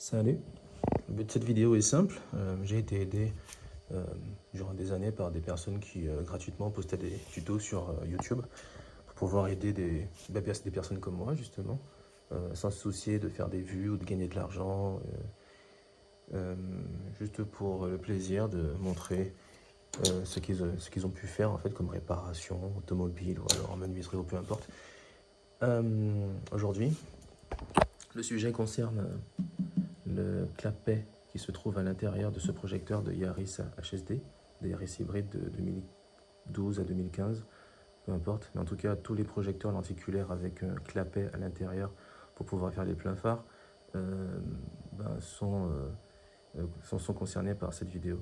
Salut, le but de cette vidéo est simple. J'ai été aidé durant des années par des personnes qui gratuitement postaient des tutos sur YouTube pour pouvoir aider des personnes comme moi justement, sans se soucier de faire des vues ou de gagner de l'argent, juste pour le plaisir de montrer ce qu'ils ont pu faire en fait comme réparation automobile ou alors en menuiserie ou peu importe. Aujourd'hui, le sujet concerne le clapet qui se trouve à l'intérieur de ce projecteur de Yaris HSD, des Yaris hybrides de 2012 à 2015, peu importe. Mais en tout cas, tous les projecteurs lenticulaires avec un clapet à l'intérieur pour pouvoir faire les pleins phares sont concernés par cette vidéo.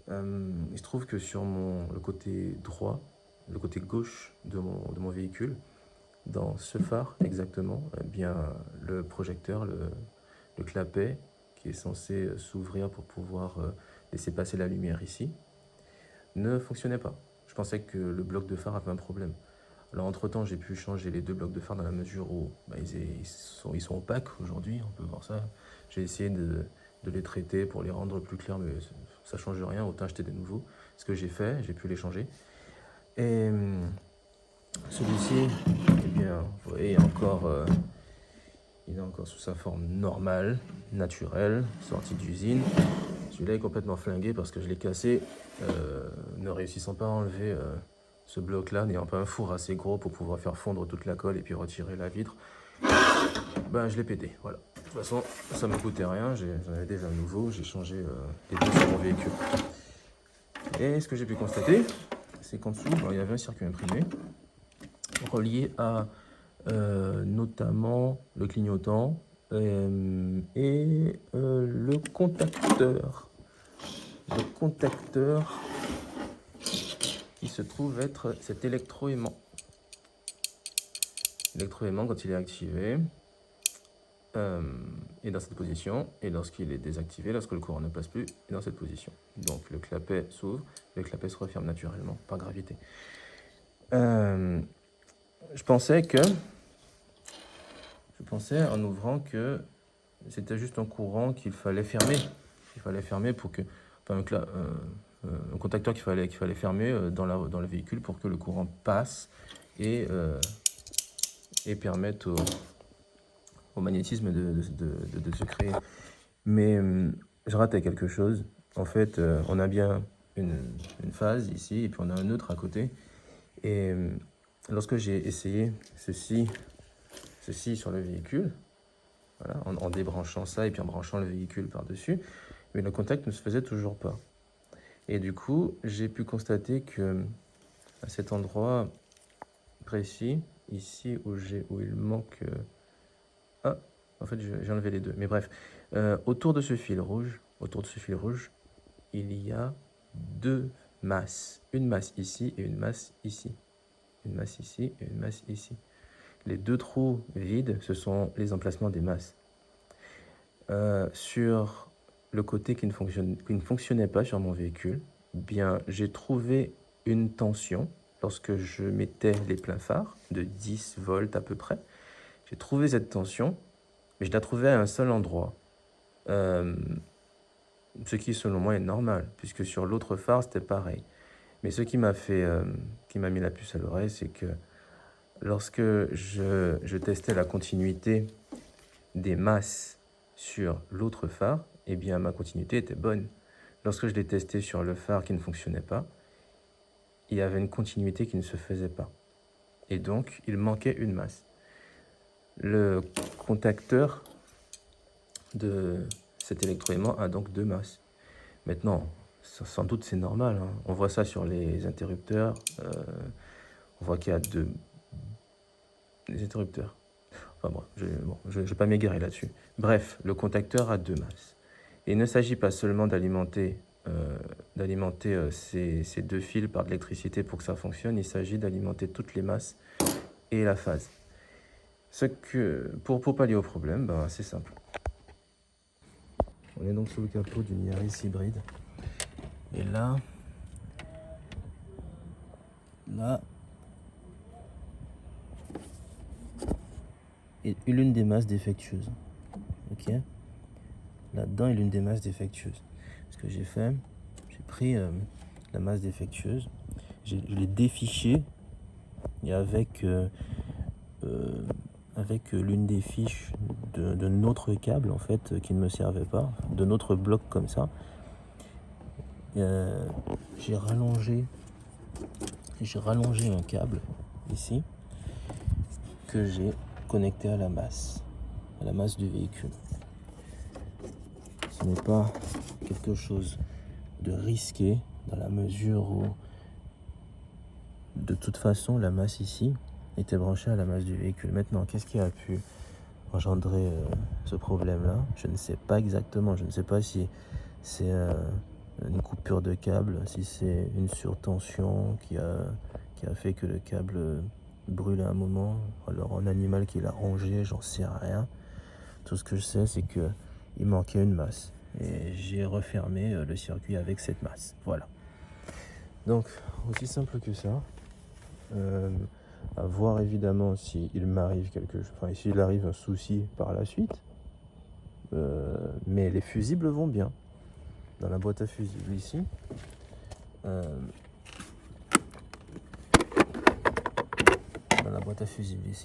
Il se trouve que sur le côté droit, le côté gauche de mon véhicule, dans ce phare exactement, le projecteur, le clapet qui est censé s'ouvrir pour pouvoir laisser passer la lumière ici, ne fonctionnait pas. Je pensais que le bloc de phare avait un problème. Alors entre-temps, j'ai pu changer les deux blocs de phare dans la mesure où ils sont opaques aujourd'hui, on peut voir ça. J'ai essayé de les traiter pour les rendre plus clairs, mais ça ne change rien, autant acheter des nouveaux. Ce que j'ai fait, j'ai pu les changer. Et celui-ci, vous voyez, il est encore sous sa forme normale, naturelle, sortie d'usine. Celui-là est complètement flingué parce que je l'ai cassé, ne réussissant pas à enlever ce bloc-là, n'ayant pas un four assez gros pour pouvoir faire fondre toute la colle et puis retirer la vitre. Je l'ai pété, voilà. De toute façon, ça ne me coûtait rien, j'en avais déjà un nouveau, j'ai changé les deux sur mon véhicule. Et ce que j'ai pu constater, c'est qu'en dessous, il y avait un circuit imprimé relié à notamment le clignotant et le contacteur. Le contacteur qui se trouve être cet électroaimant. L'électroaimant, quand il est activé, est dans cette position, et lorsqu'il est désactivé, lorsque le courant ne passe plus, est dans cette position. Donc le clapet s'ouvre, le clapet se referme naturellement, par gravité. Je pensais en ouvrant que c'était juste un courant qu'il fallait fermer. Il fallait fermer pour que... un contacteur qu'il fallait fermer dans le véhicule pour que le courant passe et permette au magnétisme de se créer. Mais je ratais quelque chose. En fait, on a bien une phase ici et puis on a un autre à côté. Et lorsque j'ai essayé ceci sur le véhicule, voilà, en débranchant ça et puis en branchant le véhicule par-dessus, mais le contact ne se faisait toujours pas. Et du coup, j'ai pu constater que à cet endroit précis, ici où il manque... en fait, j'ai enlevé les deux. Mais bref, autour de ce fil rouge, il y a deux masses. Une masse ici et une masse ici. Une masse ici et une masse ici. Les deux trous vides, ce sont les emplacements des masses. Sur le côté qui ne fonctionnait pas sur mon véhicule, j'ai trouvé une tension lorsque je mettais les pleins phares de 10 volts à peu près. J'ai trouvé cette tension, mais je la trouvais à un seul endroit. Ce qui, selon moi, est normal, puisque sur l'autre phare, c'était pareil. Mais ce qui m'a mis la puce à l'oreille, c'est que lorsque je testais la continuité des masses sur l'autre phare, ma continuité était bonne. Lorsque je l'ai testé sur le phare qui ne fonctionnait pas, il y avait une continuité qui ne se faisait pas. Et donc, il manquait une masse. Le contacteur de cet électroaimant a donc deux masses. Maintenant, sans doute c'est normal, hein. On voit ça sur les interrupteurs. On voit qu'il y a des interrupteurs. Enfin bon, je ne vais pas m'égarer là-dessus. Bref, le contacteur a deux masses. Et il ne s'agit pas seulement d'alimenter ces deux fils par de l'électricité pour que ça fonctionne, il s'agit d'alimenter toutes les masses et la phase. Pour pallier au problème, c'est simple. On est donc sous le capot d'une Yaris hybride. Et là, est l'une des masses défectueuses. Ok. là-dedans est l'une des masses défectueuses. Ce que j'ai fait, j'ai pris la masse défectueuse, je l'ai défichée et avec l'une des fiches de notre câble en fait qui ne me servait pas, de notre bloc comme ça, j'ai rallongé un câble ici que j'ai connecté à la masse du véhicule. Ce n'est pas quelque chose de risqué dans la mesure où de toute façon la masse ici était branchée à la masse du véhicule. Maintenant, qu'est-ce qui a pu engendrer ce problème-là? Je ne sais pas exactement. Je ne sais pas si c'est une coupure de câble, si c'est une surtension qui a fait que le câble brûle à un moment, alors un animal qui l'a rongé, j'en sais rien. Tout ce que je sais, c'est que il manquait une masse et j'ai refermé le circuit avec cette masse. Voilà. Donc, aussi simple que ça. À voir évidemment s'il m'arrive quelque chose, enfin s'il arrive un souci par la suite. Mais les fusibles vont bien. Dans la boîte à fusibles ici,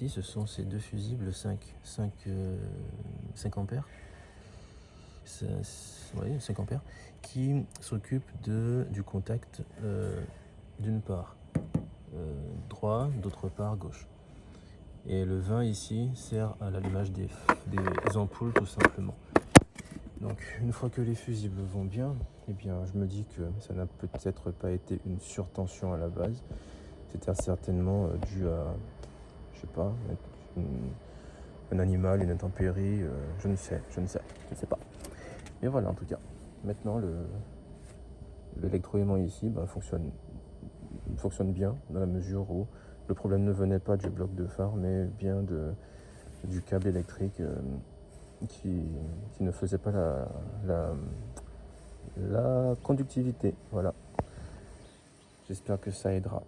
ce sont ces deux fusibles 5 ampères. Oui, 5 ampères qui s'occupent du contact d'une part droit, d'autre part gauche. Et le 20 ici sert à l'allumage des ampoules tout simplement. Donc une fois que les fusibles vont bien, eh bien je me dis que ça n'a peut-être pas été une surtension à la base. C'était certainement dû à, je sais pas, un animal, une intempérie, je ne sais pas. Mais voilà, en tout cas, maintenant l'électroaimant ici fonctionne bien dans la mesure où le problème ne venait pas du bloc de phare, mais bien du câble électrique qui ne faisait pas la conductivité. Voilà. J'espère que ça aidera.